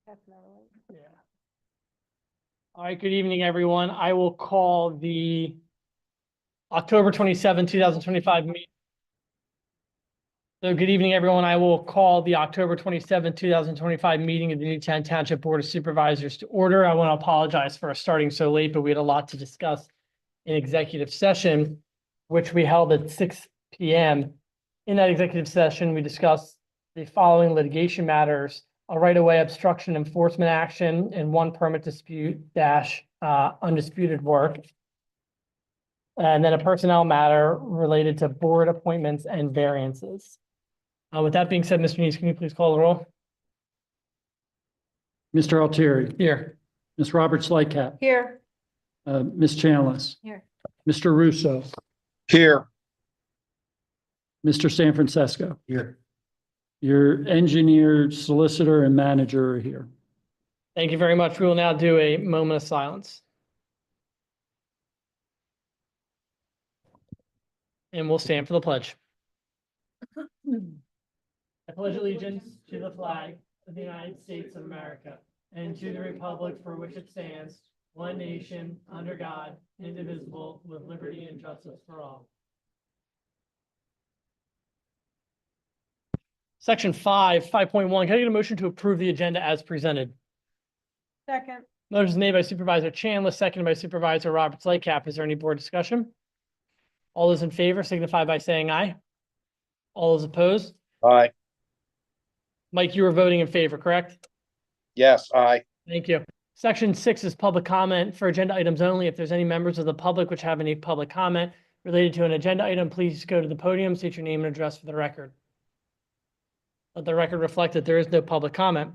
Definitely. Yeah. All right, good evening, everyone. I will call the October 27, 2025 meeting. So good evening, everyone. I will call the October 27, 2025 meeting of the Newtown Township Board of Supervisors to order. I want to apologize for starting so late, but we had a lot to discuss in executive session, which we held at 6 p.m. In that executive session, we discussed the following litigation matters: a right-of-way obstruction enforcement action and one permit dispute undisputed work. And then a personnel matter related to board appointments and variances. With that being said, Mr. Neese, can you please call the roll? Mr. Altieri. Here. Ms. Roberts Lightcap. Here. Ms. Chanlis. Here. Mr. Russo. Here. Mr. San Francisco. Here. Your engineer, solicitor, and manager are here. Thank you very much. We will now do a moment of silence. And we'll stand for the pledge. I pledge allegiance to the flag of the United States of America and to the republic for which it stands, one nation, under God, indivisible, with liberty and justice for all. Section 5.1, can I get a motion to approve the agenda as presented? Second. Motion is made by Supervisor Chandler, seconded by Supervisor Roberts Lightcap. Is there any board discussion? All those in favor signify by saying aye. All those opposed? Aye. Mike, you were voting in favor, correct? Yes, aye. Thank you. Section 6 is public comment for agenda items only. If there's any members of the public which have any public comment related to an agenda item, please go to the podium, state your name and address for the record. Let the record reflect that there is no public comment.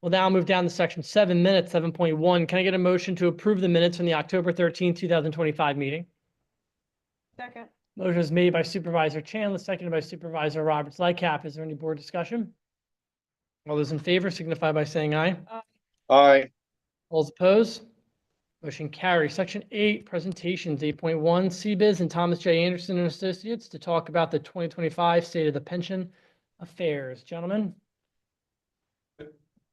We'll now move down to section 7 minutes, 7.1. Can I get a motion to approve the minutes from the October 13, 2025 meeting? Second. Motion is made by Supervisor Chandler, seconded by Supervisor Roberts Lightcap. Is there any board discussion? All those in favor signify by saying aye. Aye. All those opposed? Motion carries. Section 8, presentations, 8.1, CBIZ and Thomas J. Anderson and Associates to talk about the 2025 State of the Pension Affairs. Gentlemen?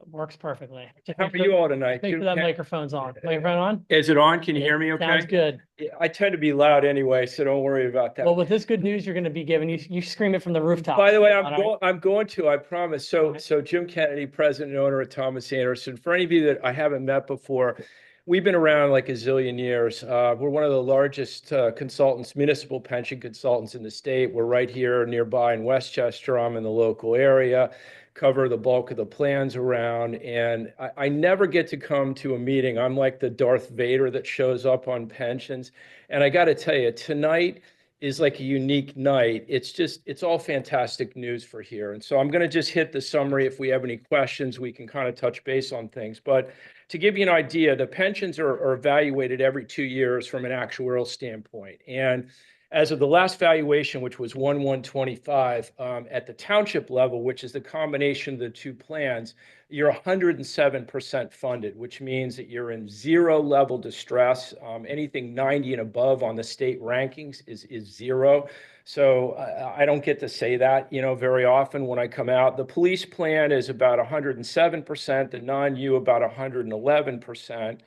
Works perfectly. How are you all tonight? Make sure that microphone's on. Microphone on? Is it on? Can you hear me okay? Sounds good. I tend to be loud anyway, so don't worry about that. Well, with this good news you're going to be given, you scream it from the rooftop. By the way, All right? I'm going to, I promise. So Jim Kennedy, president and owner of Thomas Anderson. For any of you that I haven't met before, we've been around like a zillion years. We're one of the largest consultants, municipal pension consultants in the state. We're right here nearby in Westchester. I'm in the local area, cover the bulk of the plans around. And I never get to come to a meeting. I'm like the Darth Vader that shows up on pensions. And I got to tell you, tonight is like a unique night. It's all fantastic news for here. And so I'm going to just hit the summary. If we have any questions, we can kind of touch base on things. But to give you an idea, the pensions are evaluated every 2 years from an actuarial standpoint. And as of the last valuation, which was 1/1/25, at the township level, which is the combination of the two plans, you're 107% funded, which means that you're in zero level distress. Anything 90 and above on the state rankings is zero. So I don't get to say that, very often when I come out. The police plan is about 107%, the non-U about 111%.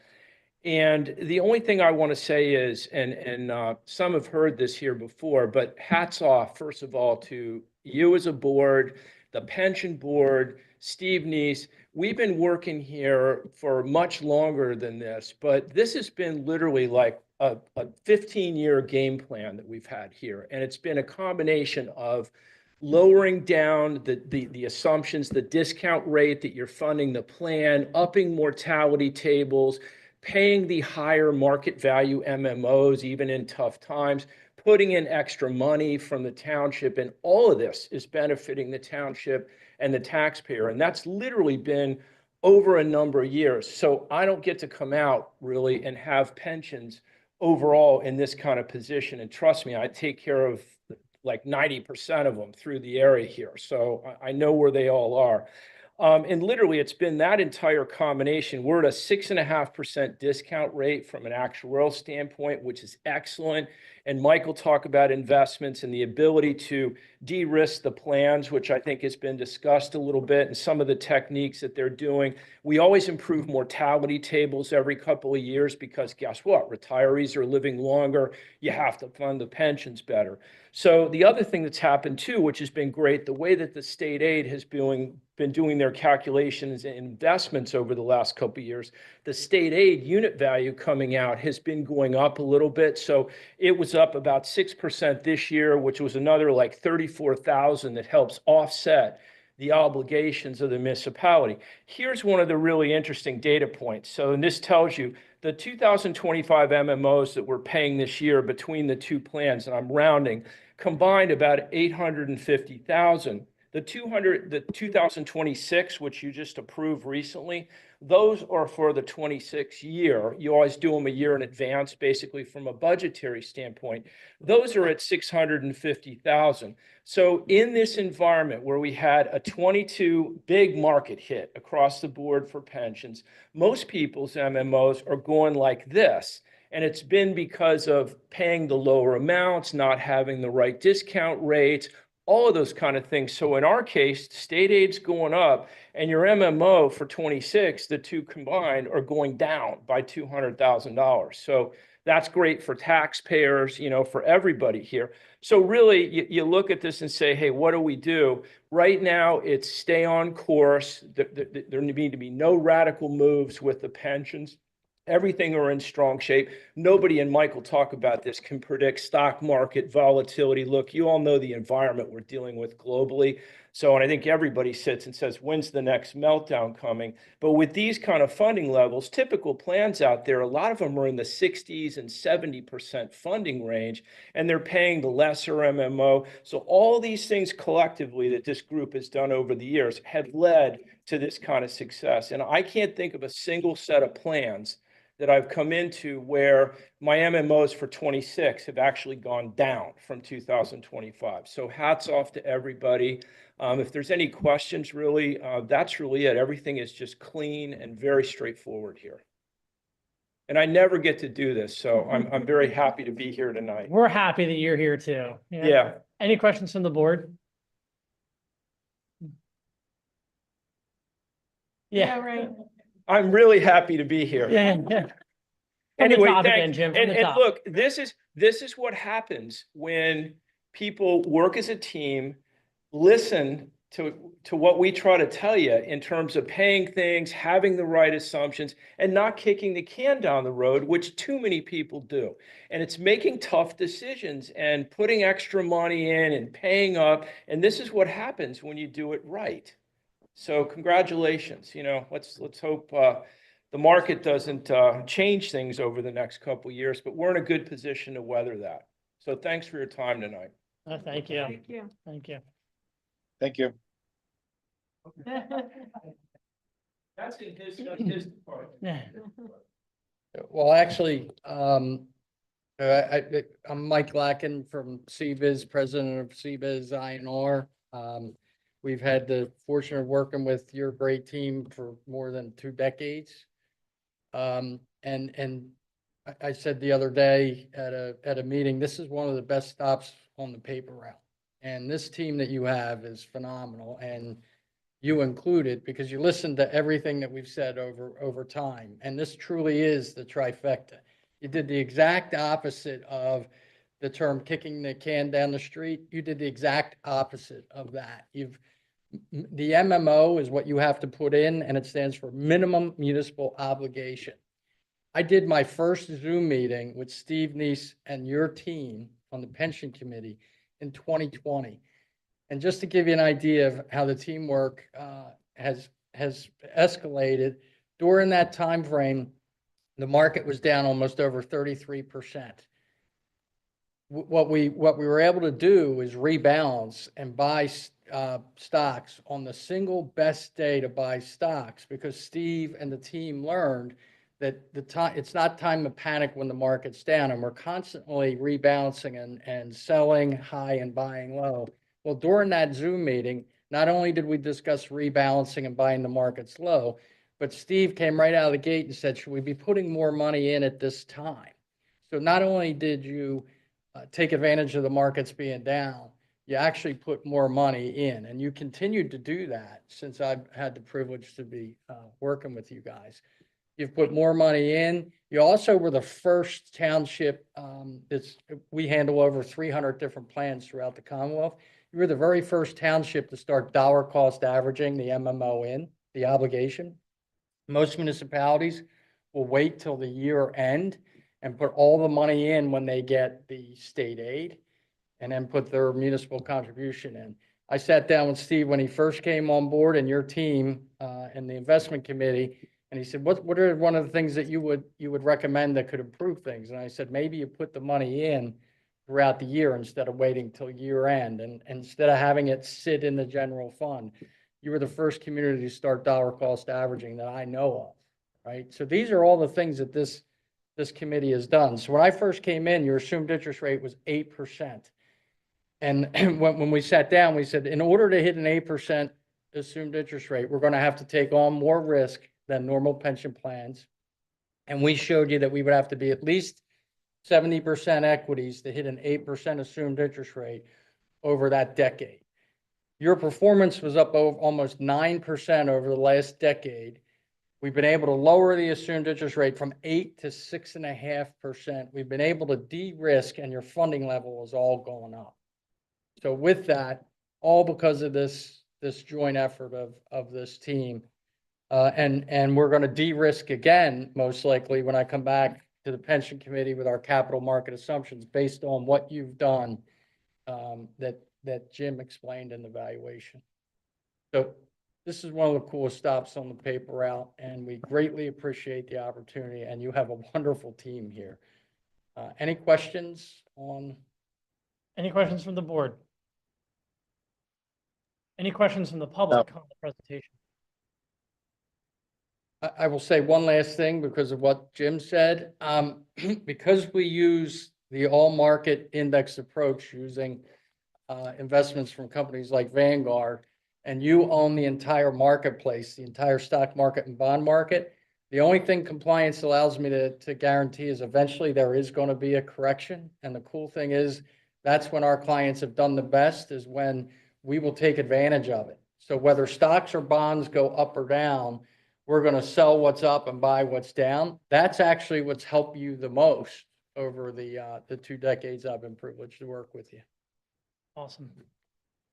And the only thing I want to say is, and some have heard this here before, but hats off, first of all, to you as a board, the pension board, Steve Neese. We've been working here for much longer than this, but this has been literally like a 15-year game plan that we've had here. And it's been a combination of lowering down the assumptions, the discount rate that you're funding the plan, upping mortality tables, paying the higher market value MMOs, even in tough times, putting in extra money from the township. And all of this is benefiting the township and the taxpayer. And that's literally been over a number of years. So I don't get to come out really and have pensions overall in this kind of position. And trust me, I take care of like 90% of them through the area here. So I know where they all are. And literally, it's been that entire combination. We're at a 6.5% discount rate from an actuarial standpoint, which is excellent. and Mike will talk about investments and the ability to de-risk the plans, which I think has been discussed a little bit, and some of the techniques that they're doing. We always improve mortality tables every couple of years because guess what? Retirees are living longer. You have to fund the pensions better. So the other thing that's happened too, which has been great, the way that the state aid has been doing their calculations and investments over the last couple of years, the state aid unit value coming out has been going up a little bit. So it was up about 6% this year, which was another like 34,000 that helps offset the obligations of the municipality. Here's one of the really interesting data points. So, and this tells you the 2025 MMOs that we're paying this year between the two plans, and I'm rounding, combined about 850,000. The 2026, which you just approved recently, those are for the 26 year. You always do them a year in advance, basically from a budgetary standpoint. Those are at 650,000. So in this environment where we had a 22 big market hit across the board for pensions, most people's MMOs are going like this. And it's been because of paying the lower amounts, not having the right discount rates, all of those kind of things. So in our case, state aid's going up and your MMO for 26, the two combined are going down by $200,000. So that's great for taxpayers, you know, for everybody here. So really you look at this and say, hey, what do we do? Right now it's stay on course. There need to be no radical moves with the pensions. Everything are in strong shape. Nobody, and Mike will talk about this, can predict stock market volatility. Look, you all know the environment we're dealing with globally. So, and I think everybody sits and says, when's the next meltdown coming? But with these kind of funding levels, typical plans out there, a lot of them are in the 60s and 70% funding range, and they're paying the lesser MMO. So all these things collectively that this group has done over the years have led to this kind of success. And I can't think of a single set of plans that I've come into where my MMOs for 26 have actually gone down from 2025. So hats off to everybody. If there's any questions, really, that's really it. Everything is just clean and very straightforward here. And I never get to do this, so I'm very happy to be here tonight. We're happy that you're here too. Yeah. Any questions from the board? Yeah, right. I'm really happy to be here. Yeah. From the Anyway, top again, thanks. Jim, from the And top. look, this is what happens when people work as a team, listen to what we try to tell you in terms of paying things, having the right assumptions, and not kicking the can down the road, which too many people do. And it's making tough decisions and putting extra money in and paying up. And this is what happens when you do it right. So congratulations. You know, let's hope the market doesn't change things over the next couple of years, but we're in a good position to weather that. So thanks for your time tonight. Oh, thank you. Thank you. Thank you. Thank you. That's in his part. Yeah. Well, actually, I'm Mike Lacken from CBIZ, president of CBIZ INR. We've had the fortune of working with your great team for more than 2 decades. And I said the other day at a meeting, this is one of the best stops on the paper route. And this team that you have is phenomenal, and you included, because you listened to everything that we've said over time. And this truly is the trifecta. You did the exact opposite of the term kicking the can down the street. You did the exact opposite of that. The MMO is what you have to put in, and it stands for minimum municipal obligation. I did my first Zoom meeting with Steve Neese and your team on the pension committee in 2020. And just to give you an idea of how the teamwork has escalated, during that time frame, the market was down almost over 33%. What we were able to do is rebalance and buy stocks on the single best day to buy stocks, because Steve and the team learned that it's not time to panic when the market's down, and we're constantly rebalancing and selling high and buying low. Well, during that Zoom meeting, not only did we discuss rebalancing and buying the markets low, but Steve came right out of the gate and said, should we be putting more money in at this time? So not only did you take advantage of the markets being down, you actually put more money in, and you continued to do that since I've had the privilege to be working with you guys. You've put more money in. You also were the first township we handle over 300 different plans throughout the Commonwealth. You were the very first township to start dollar cost averaging the MMO in, the obligation. Most municipalities will wait till the year end and put all the money in when they get the state aid and then put their municipal contribution in. I sat down with Steve when he first came on board and your team and the investment committee, and he said, what are one of the things that you would recommend that could improve things? And I said, maybe you put the money in throughout the year instead of waiting till year end, and instead of having it sit in the general fund. You were the first community to start dollar cost averaging that I know of, right? So these are all the things that this committee has done. So when I first came in, your assumed interest rate was 8%. And when we sat down, we said, in order to hit an 8% assumed interest rate, we're going to have to take on more risk than normal pension plans. And we showed you that we would have to be at least 70% equities to hit an 8% assumed interest rate over that decade. Your performance was up over almost 9% over the last decade. We've been able to lower the assumed interest rate from 8 to 6.5%. We've been able to de-risk, and your funding level is all going up. So with that, all because of this joint effort of this team. And we're going to de-risk again, most likely, when I come back to the pension committee with our capital market assumptions based on what you've done that Jim explained in the valuation. So this is one of the coolest stops on the paper route, and we greatly appreciate the opportunity, and you have a wonderful team here. Any questions on? Any questions from the board? Any questions from the public on the presentation? I will say one last thing because of what Jim said. Because we use the all market index approach using investments from companies like Vanguard, and you own the entire marketplace, the entire stock market and bond market, the only thing compliance allows me to guarantee is eventually there is going to be a correction. And the cool thing is that's when our clients have done the best, is when we will take advantage of it. So whether stocks or bonds go up or down, we're going to sell what's up and buy what's down. That's actually what's helped you the most over the 2 decades I've been privileged to work with you. Awesome.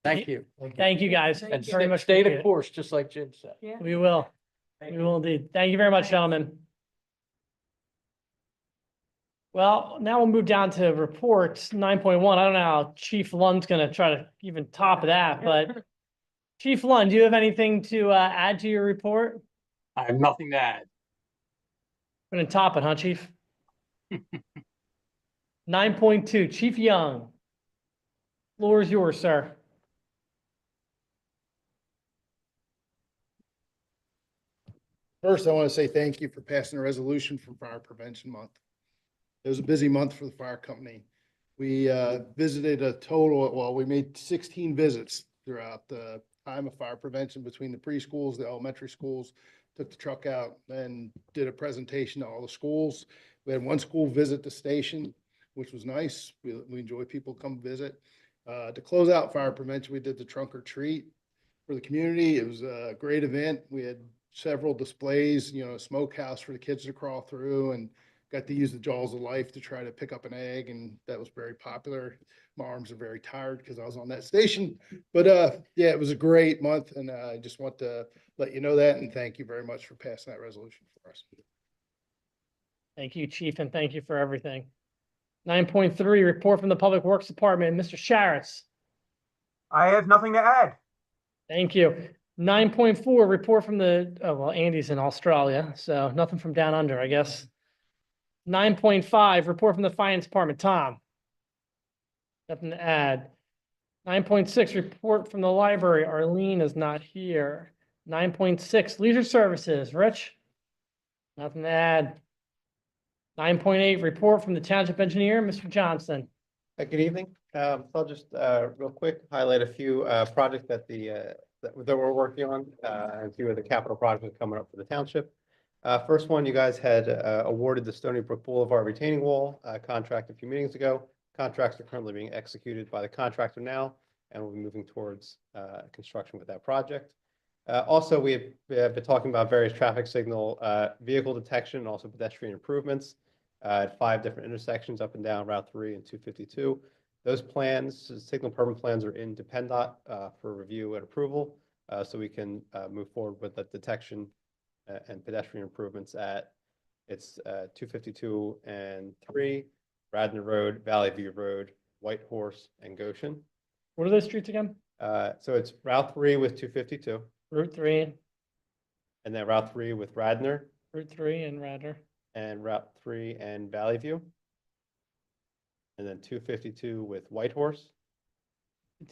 Thank you. Thank you, guys. And Very much stay the appreciate it. course, just like Jim said. Yeah. We will. We will indeed. Thank you very much, gentlemen. Well, now we'll move down to reports 9.1. I don't know how Chief Lunn's going to try to even top that, but Chief Lunn, do you have anything to add to your report? I have nothing to add. Going to top it, huh, Chief? 9.2, Chief Young. Floor is yours, sir. First, I want to say thank you for passing a resolution for Fire Prevention Month. It was a busy month for the fire company. We visited a total, well, we made 16 visits throughout the time of fire prevention between the preschools, the elementary schools, took the truck out and did a presentation to all the schools. We had one school visit the station, which was nice. We enjoy people come visit. To close out fire prevention, we did the trunk or treat for the community. It was a great event. We had several displays, a smokehouse for the kids to crawl through, and got to use the jaws of life to try to pick up an egg, and that was very popular. My arms are very tired because I was on that station, but yeah, it was a great month, and I just want to let you know that, and thank you very much for passing that resolution for us. Thank you, Chief, and thank you for everything. 9.3, report from the Public Works Department. Mr. Sharretts. I have nothing to add. Thank you. 9.4, report from Andy's in Australia, so nothing from down under, I guess. 9.5, report from the Finance Department. Tom. Nothing to add. 9.6, report from the library. Arlene is not here. 9.6, Leisure Services. Rich. Nothing to add. 9.8, report from the Township Engineer. Mr. Johnson. Good evening. So I'll just real quick highlight a few projects that we're working on, and a few of the capital projects coming up for the township. First one, you guys had awarded the Stony Brook Boulevard retaining wall contract a few meetings ago. Contracts are currently being executed by the contractor now, and we'll be moving towards construction with that project. Also, we have been talking about various traffic signal vehicle detection and also pedestrian improvements at 5 different intersections up and down Route 3 and 252. Those plans, signal permit plans, are in PennDOT for review and approval, so we can move forward with the detection and pedestrian improvements at 252 and 3, Radnor Road, Valley View Road, White Horse, and Goshen. What are those streets again? So it's Route 3 with 252, Route 3, and then Route 3 with Radnor, Route 3 and Radnor. and Route 3 and Valley View. And then 252 with White Horse,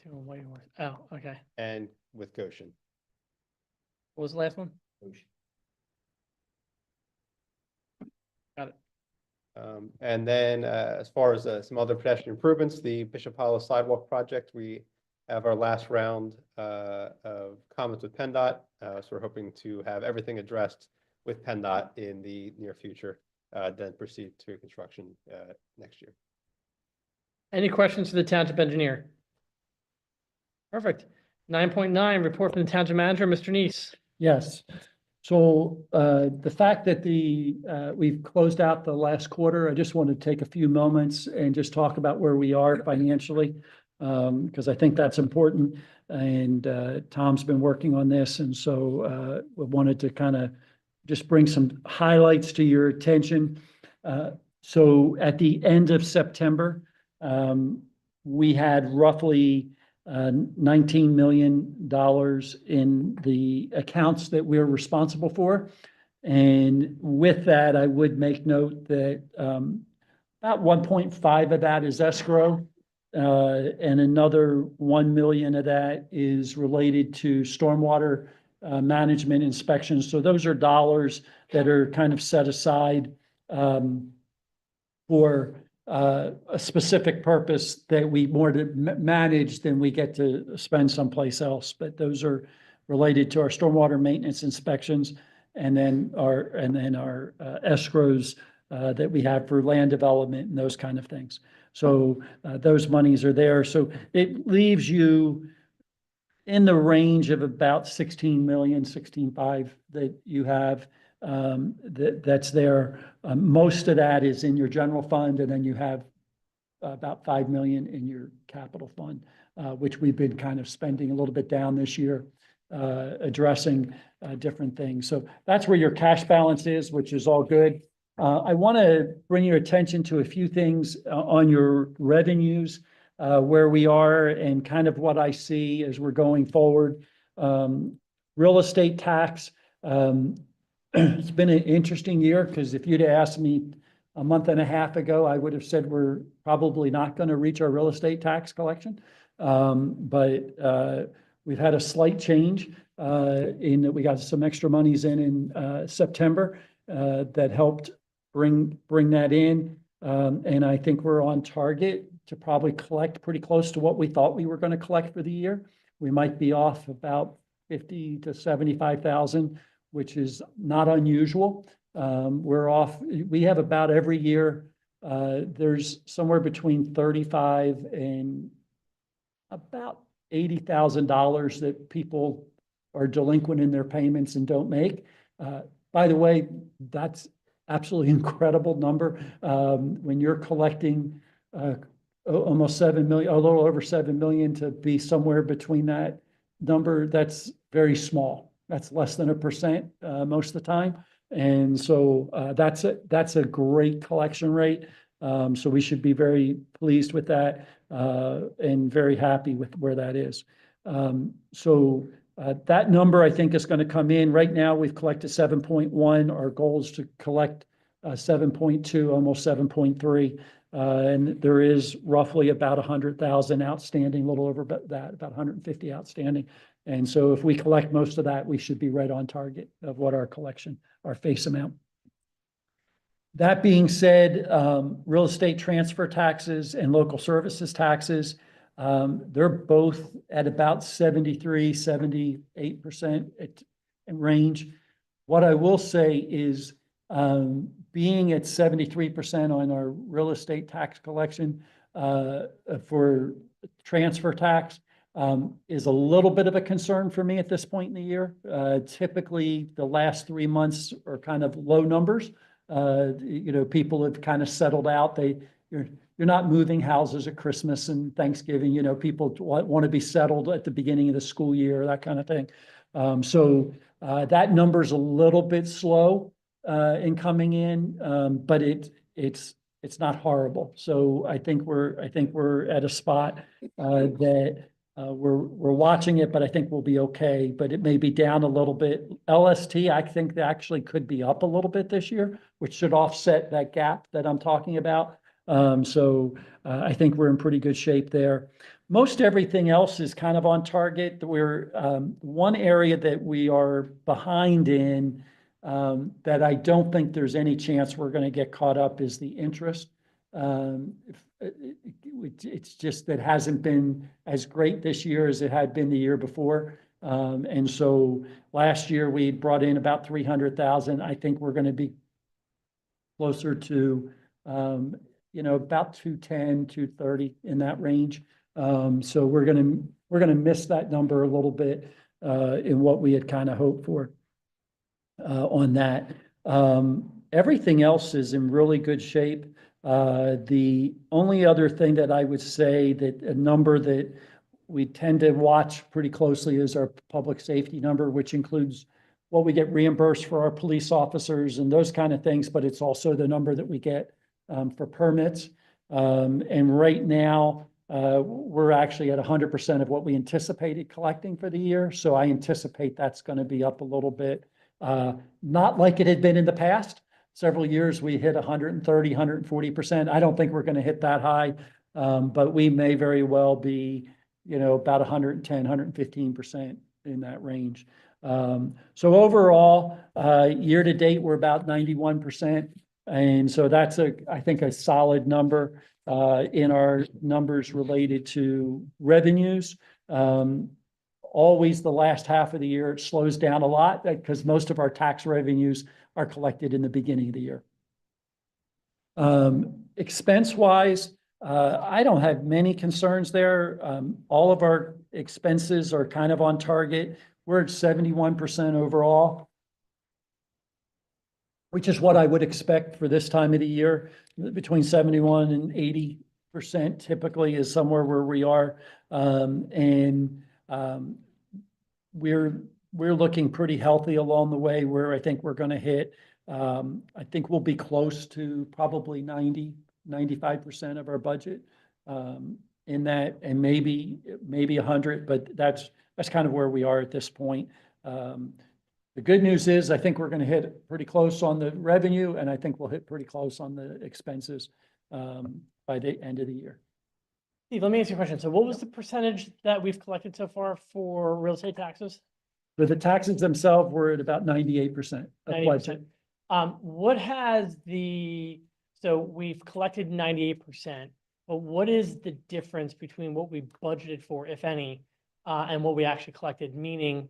Two and White Horse. Oh, okay. and with Goshen. What was the last one? Got it. And then as far as some other pedestrian improvements, the Bishop Hollow Sidewalk Project, we have our last round of comments with PennDOT. So we're hoping to have everything addressed with PennDOT in the near future, then proceed to construction next year. Any questions for the township engineer? Perfect. 9.9, report from the township manager, Mr. Neese. Yes. So the fact that we've closed out the last quarter, I just want to take a few moments and just talk about where we are financially, because I think that's important. And Tom's been working on this, and so we wanted to kind of just bring some highlights to your attention. So at the end of September, we had roughly $19 million in the accounts that we're responsible for. And with that, I would make note that about 1.5 of that is escrow, and another 1 million of that is related to stormwater management inspections. So those are dollars that are kind of set aside for a specific purpose that we more to manage than we get to spend someplace else. But those are related to our stormwater maintenance inspections, and then our escrows that we have for land development and those kind of things. So those monies are there. So it leaves you in the range of about 16 million, 16.5 that you have. That's there. Most of that is in your general fund, and then you have about 5 million in your capital fund, which we've been kind of spending a little bit down this year, addressing different things. So that's where your cash balance is, which is all good. I want to bring your attention to a few things on your revenues, where we are and kind of what I see as we're going forward. Real estate tax. It's been an interesting year, because if you'd asked me a month and a half ago, I would have said we're probably not going to reach our real estate tax collection. But we've had a slight change in that we got some extra monies in September that helped bring that in. And I think we're on target to probably collect pretty close to what we thought we were going to collect for the year. We might be off about 50 to 75,000. Which is not unusual. We're off. We have about every year, there's somewhere between 35 and about $80,000 that people are delinquent in their payments and don't make. By the way, that's absolutely incredible number. When you're collecting almost 7 million, a little over 7 million, to be somewhere between that number, that's very small. That's less than 1% most of the time. And so that's a great collection rate. So we should be very pleased with that and very happy with where that is. So that number, I think, is going to come in. Right now, we've collected 7.1. Our goal is to collect 7.2, almost 7.3. And there is roughly about 100,000 outstanding, a little over that, about 150 outstanding. And so if we collect most of that, we should be right on target of what our collection, our face amount. That being said, real estate transfer taxes and local services taxes, they're both at about 73, 78% range. What I will say is being at 73% on our real estate tax collection, for transfer tax is a little bit of a concern for me at this point in the year. Typically, the last 3 months are kind of low numbers. People have kind of settled out. You're not moving houses at Christmas and Thanksgiving. People want to be settled at the beginning of the school year, that kind of thing. So that number's a little bit slow in coming in, but it's not horrible. So I think we're at a spot that we're watching it, but I think we'll be okay. But it may be down a little bit. LST, I think that actually could be up a little bit this year, which should offset that gap that I'm talking about. So I think we're in pretty good shape there. Most everything else is kind of on target. We're one area that we are behind in that I don't think there's any chance we're going to get caught up is the interest. It's just that hasn't been as great this year as it had been the year before. And so last year we brought in about 300,000. I think we're going to be closer to about 210, 230 in that range. So we're gonna miss that number a little bit in what we had kind of hoped for on that. Everything else is in really good shape. The only other thing that I would say that a number that we tend to watch pretty closely is our public safety number, which includes what we get reimbursed for our police officers and those kind of things, but it's also the number that we get for permits. And right now, we're actually at 100% of what we anticipated collecting for the year. So I anticipate that's going to be up a little bit. Not like it had been in the past. Several years we hit 130, 140%. I don't think we're going to hit that high, but we may very well be, about 110, 115% in that range. So overall, year to date, we're about 91%. And so that's I think a solid number in our numbers related to revenues. Always the last half of the year, it slows down a lot because most of our tax revenues are collected in the beginning of the year. Expense-wise, I don't have many concerns there. All of our expenses are kind of on target. We're at 71% overall, which is what I would expect for this time of the year. Between 71 and 80% typically is somewhere where we are. We're looking pretty healthy along the way where I think we're going to hit. I think we'll be close to probably 95% of our budget in that, and maybe 100, but that's kind of where we are at this point. The good news is I think we're going to hit pretty close on the revenue, and I think we'll hit pretty close on the expenses by the end of the year. Steve, let me ask you a question. So what was the percentage that we've collected so far for real estate taxes? For the taxes themselves, we're at about 98% of 90%. budget. So we've collected 98%, but what is the difference between what we budgeted for, if any, and what we actually collected? Meaning,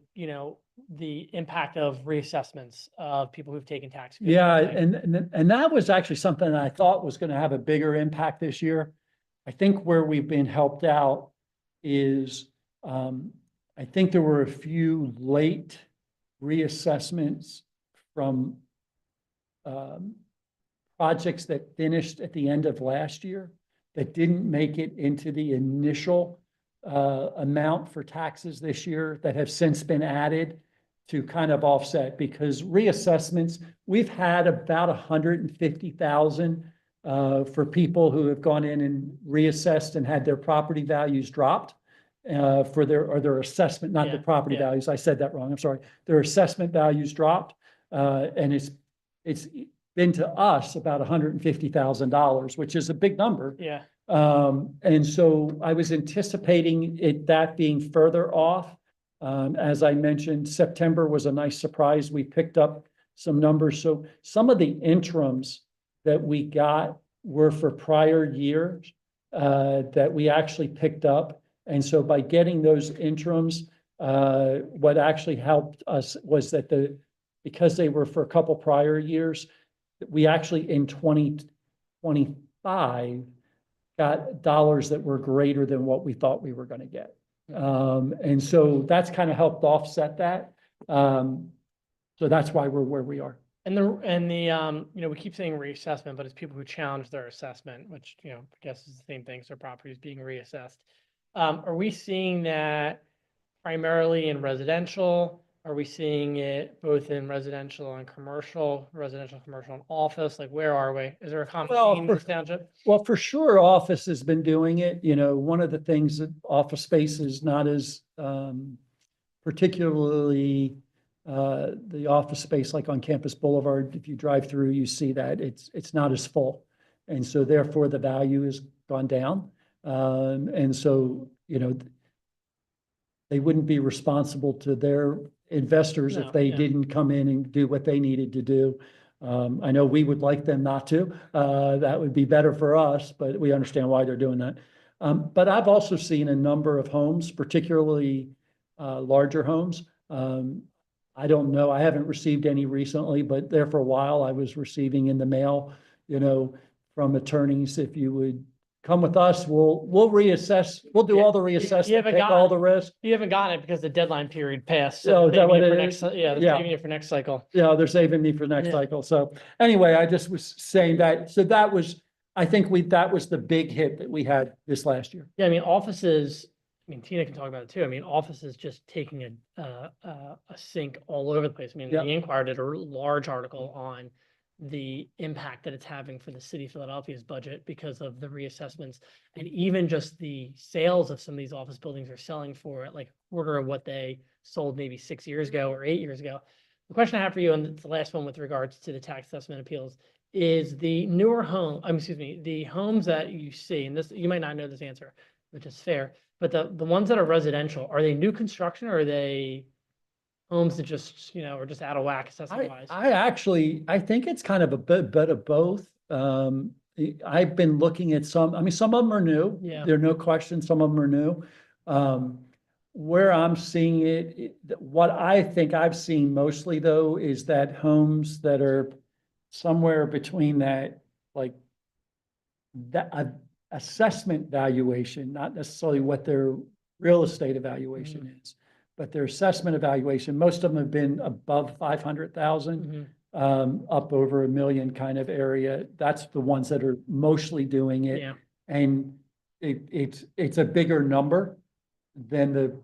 the impact of reassessments of people who've taken tax. Yeah, and that was actually something that I thought was going to have a bigger impact this year. I think where we've been helped out is I think there were a few late reassessments from projects that finished at the end of last year that didn't make it into the initial amount for taxes this year that have since been added to kind of offset, because reassessments, we've had about 150,000 for people who have gone in and reassessed and had their property values dropped for their assessment, not the property values. I said that wrong. I'm sorry. Their assessment values dropped, and it's been to us about $150,000, which is a big number. Yeah. And so I was anticipating that being further off. As I mentioned, September was a nice surprise. We picked up some numbers. So some of the interims that we got were for prior years that we actually picked up. And so by getting those interims, what actually helped us was that because they were for a couple prior years, we actually in 2025 got dollars that were greater than what we thought we were going to get. And so that's kind of helped offset that. So that's why we're where we are. And you know, we keep saying reassessment, but it's people who challenge their assessment, which, you know, I guess is the same thing, so property is being reassessed. Are we seeing that primarily in residential? Are we seeing it both in residential and commercial, and office? Like, where are we? Is there a common Well, theme in this township? Well, for sure, office has been doing it. You know, one of the things that office space is not as particularly the office space like on Campus Boulevard. If you drive through, you see that it's not as full. And so therefore the value has gone down. And so, you know, they wouldn't be responsible to their investors No, if they yeah. didn't come in and do what they needed to do. I know we would like them not to. That would be better for us, but we understand why they're doing that. But I've also seen a number of homes, particularly larger homes. I don't know, I haven't received any recently, but there for a while I was receiving in the mail, you know, from attorneys, if you would come with us, we'll reassess, we'll do all the you reassessment, haven't take all the risk. You haven't gotten it because the deadline period passed. Oh, is that saving what you for it next- is? Yeah, they're Yeah. saving you for next cycle. Yeah, they're saving me for next Yeah. cycle. So anyway, I just was saying that, so that was, I think that was the big hit that we had this last year. Yeah, I mean, offices, I mean, Tina can talk about it too. I mean, offices just taking a sink all over the place. I mean, Yeah. the Inquirer did a large article on the impact that it's having for the city of Philadelphia's budget because of the reassessments. And even just the sales of some of these office buildings are selling for at like a quarter of what they sold maybe 6 years ago or 8 years ago. The question I have for you, and it's the last one with regards to the tax assessment appeals, is the newer home, excuse me, the homes that you see, and this, you might not know this answer, which is fair, but the ones that are residential, are they new construction or are they homes that just, you know, are just out of whack assessment wise? I think it's kind of a bit of both. I've been looking at some, I mean, some of them are new. Yeah. There are no question, some of them are new. Where I'm seeing it, what I think I've seen mostly though, is that homes that are somewhere between that, like that assessment valuation, not necessarily what their real estate evaluation is, but their assessment evaluation, most of them have been above 500,000, up over $1 million kind of area. That's the ones that are mostly doing it. Yeah. And it's a bigger number than the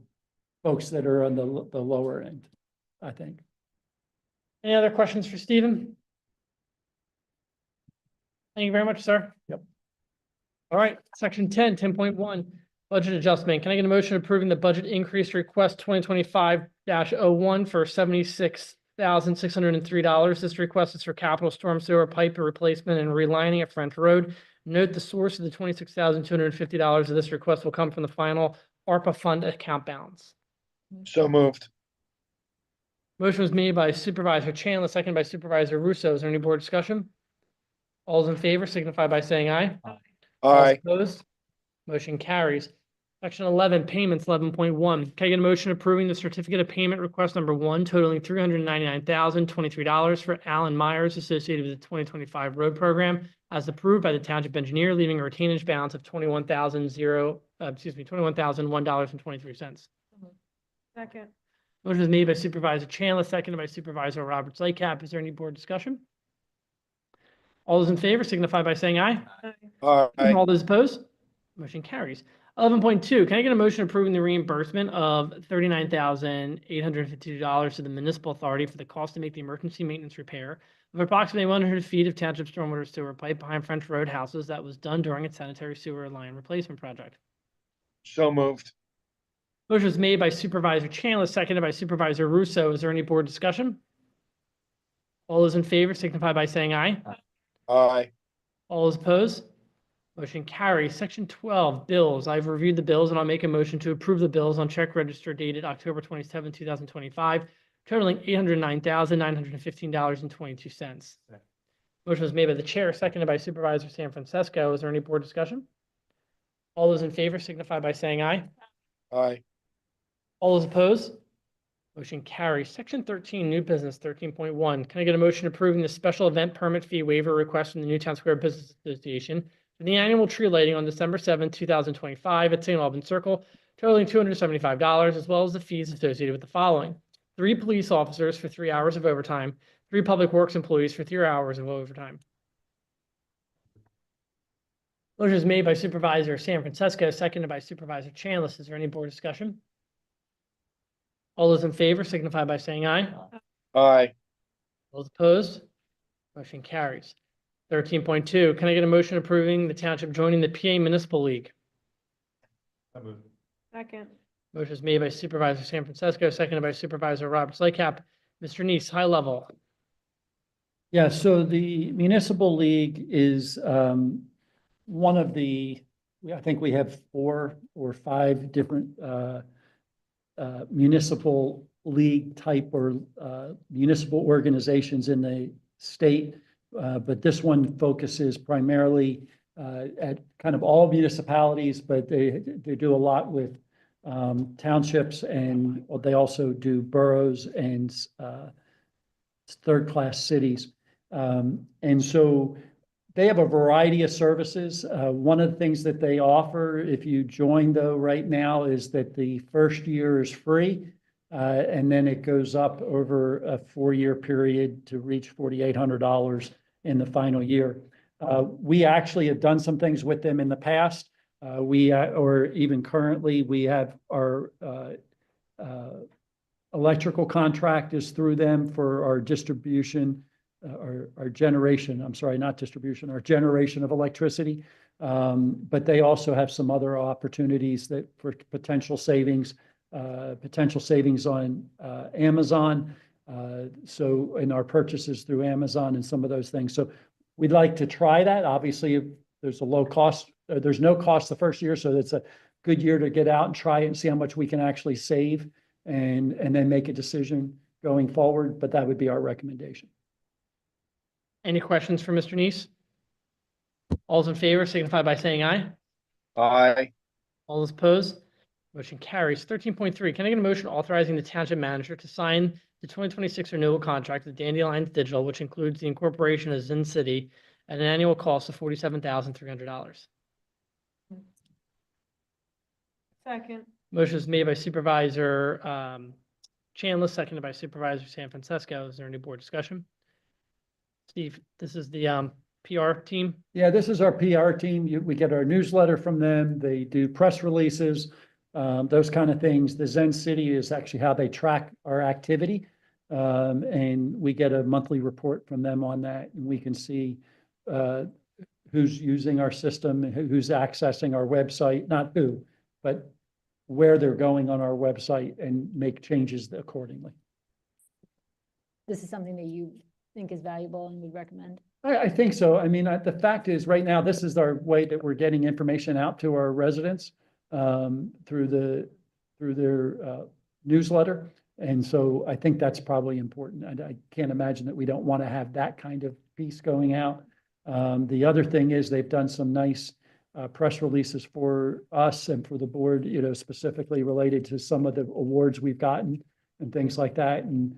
folks that are on the lower end, I think. Any other questions for Stephen? Thank you very much, sir. Yep. All right, section 10.1, budget adjustment. Can I get a motion approving the budget increase request 2025-01 for $76,603? This request is for capital storm sewer pipe replacement and relining at French Road. Note the source of the $26,250 of this request will come from the final ARPA fund account balance. So moved. Motion was made by Supervisor Chandler, seconded by Supervisor Russo. Is there any board discussion? All those in favor signify by saying aye. All Aye. opposed? Motion carries. Section 11, payments, 11.1. Can I get a motion approving the certificate of payment request number 1 totaling $399,023 for Alan Myers associated with the 2025 road program as approved by the township engineer, leaving a retainage balance of $21,001.23. Second. Motion is made by Supervisor Chandler, seconded by Supervisor Roberts Lightcap. Is there any board discussion? All those in favor signify by saying aye. Aye. All those opposed? Motion carries. 11.2, can I get a motion approving the reimbursement of $39,852 to the municipal authority for the cost to make the emergency maintenance repair of approximately 100 feet of township stormwater sewer pipe behind French Road houses that was done during its sanitary sewer line replacement project? So moved. Motion was made by Supervisor Chandler, seconded by Supervisor Russo. Is there any board discussion? All those in favor signify by saying aye. Aye. All those opposed? Motion carries. Section 12, bills. I've reviewed the bills and I'll make a motion to approve the bills on check register dated October 27, 2025, totaling $809,915.22. Motion was made by the chair, seconded by Supervisor San Francisco. Is there any board discussion? All those in favor signify by saying aye. Aye. All those opposed? Motion carries. Section 13, new business, 13.1. Can I get a motion approving the special event permit fee waiver request from the Newtown Square Business Association for the annual tree lighting on December 7th, 2025 at St. Albans Circle, totaling $275, as well as the fees associated with the following: 3 police officers for 3 hours of overtime, 3 public works employees for 3 hours of overtime. Motion is made by Supervisor San Francisco, seconded by Supervisor Chanlis. Is there any board discussion? All those in favor signify by saying aye. Aye. Those opposed? Motion carries. 13.2, can I get a motion approving the township joining the PA Municipal League? Second. Motion is made by Supervisor San Francisco, seconded by Supervisor Roberts Lycap. Mr. Neese, high level. Yeah, so the municipal league is one of the, I think we have 4 or 5 different municipal league type or municipal organizations in the state. But this one focuses primarily at kind of all municipalities, but they do a lot with townships, and they also do boroughs and third-class cities. And so they have a variety of services. One of the things that they offer, if you join though right now, is that the first year is free. And then it goes up over a 4-year period to reach $4,800 in the final year. We actually have done some things with them in the past. Or even currently, we have our electrical contract is through them for our distribution, our generation, I'm sorry, not distribution, our generation of electricity. But they also have some other opportunities that for potential savings on Amazon. So in our purchases through Amazon and some of those things. So we'd like to try that. Obviously, there's a low cost, there's no cost the first year. So it's a good year to get out and try it and see how much we can actually save and then make a decision going forward. But that would be our recommendation. Any questions for Mr. Neese? All those in favor signify by saying aye. Aye. All those opposed? Motion carries. 13.3, can I get a motion authorizing the township manager to sign the 2026 renewal contract with Dandelions Digital, which includes the incorporation of Zin City at an annual cost of $47,300? Second. Motion is made by Supervisor Chanlis, seconded by Supervisor San Francisco. Is there any board discussion? Steve, this is the PR team. Yeah, this is our PR team. We get our newsletter from them. They do press releases, those kind of things. The Zen City is actually how they track our activity. And we get a monthly report from them on that. And we can see who's using our system, and who's accessing our website, not who, but where they're going on our website and make changes accordingly. This is something that you think is valuable and would recommend? I think so. I mean, the fact is, right now, this is our way that we're getting information out to our residents through their newsletter. And so I think that's probably important. I can't imagine that we don't want to have that kind of piece going out. The other thing is they've done some nice press releases for us and for the board, you know, specifically related to some of the awards we've gotten and things like that. And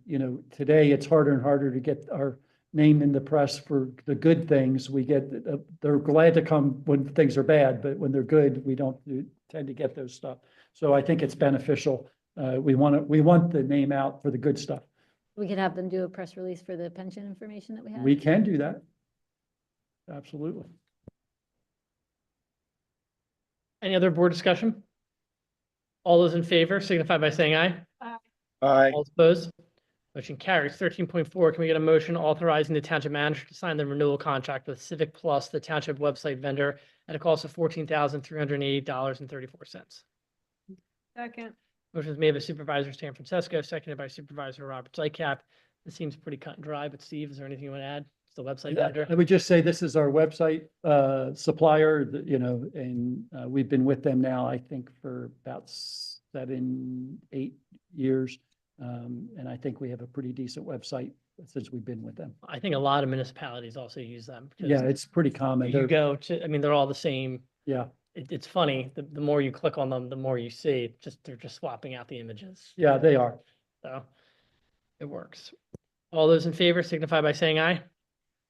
you know, today it's harder and harder to get our name in the press for the good things. We get, they're glad to come when things are bad, but when they're good, we don't tend to get those stuff. So I think it's beneficial. We want the name out for the good stuff. We could have them do a press release for the pension information that we have. We can do that. Absolutely. Any other board discussion? All those in favor signify by saying aye. Aye. All opposed? Motion carries. 13.4, can we get a motion authorizing the township manager to sign the renewal contract with Civic Plus, the township website vendor, at a cost of $14,380.34? Second. Motion is made by Supervisor San Francisco, seconded by Supervisor Roberts Lycap. This seems pretty cut and dry, but Steve, is there anything you want to add? It's the website vendor. I would just say this is our website supplier, you know, and we've been with them now, I think, for about 7-8 years. And I think we have a pretty decent website since we've been with them. I think a lot of municipalities also use them. because Yeah, it's pretty common. You They're- go to, I mean, they're all the same. Yeah, It's funny, the more you click on them, the more you see, they're just swapping out the images. yeah, they are. So it works. All those in favor signify by saying aye.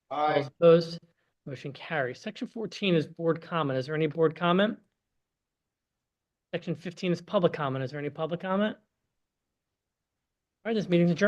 All Aye. those opposed, Motion carries. Section 14 is board comment. Is there any board comment? Section 15 is public comment. Is there any public comment? All right, this meeting's adjourned.